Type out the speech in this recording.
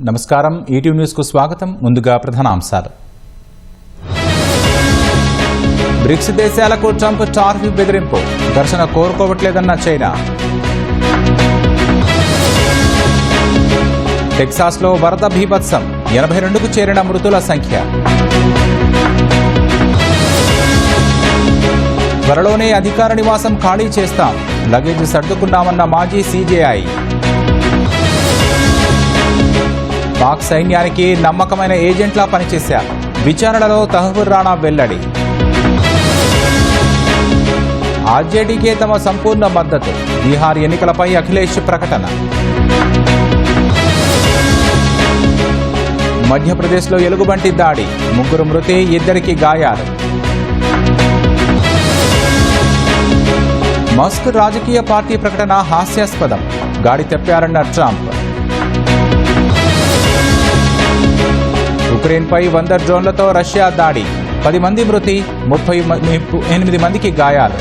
నమస్కారం. ETV news కు స్వాగతం. ముందుగా ప్రధానాంశాలు. బ్రిక్స్ దేశాలకు ట్రంప్ టారిఫ్ బెదిరింపు, ఘర్షణ కోరుకోవట్లేదన్న చైనా. టెక్సాస్లో వరద బీభత్సం, 82కు చేరిన మృతుల సంఖ్య. త్వరలోనే అధికార నివాసం ఖాళీ చేస్తాం, లగేజ్ సర్దుకున్నామన్న మాజీ సీజేఐ. పాక్ సైన్యానికి నమ్మకమైన ఏజెంట్లా పనిచేశారు, విచారణలో తహవూర్ రాణా వెల్లడి. ఆర్జేడీకే తమ సంపూర్ణ మద్దతు, బీహార్ ఎన్నికలపై అఖిలేష్ ప్రకటన. మధ్యప్రదేశ్లో ఎలుగుబంటి దాడి, 3 మృతి, 2కి గాయాలు. మస్క్ రాజకీయ పార్టీ ప్రకటన హాస్యాస్పదం, గాడి తెప్పారన్న ట్రంప్. ఉక్రెయిన్పై 100 డ్రోన్లతో రష్యా దాడి, 10 మంది మృతి, 38 మందికి గాయాలు.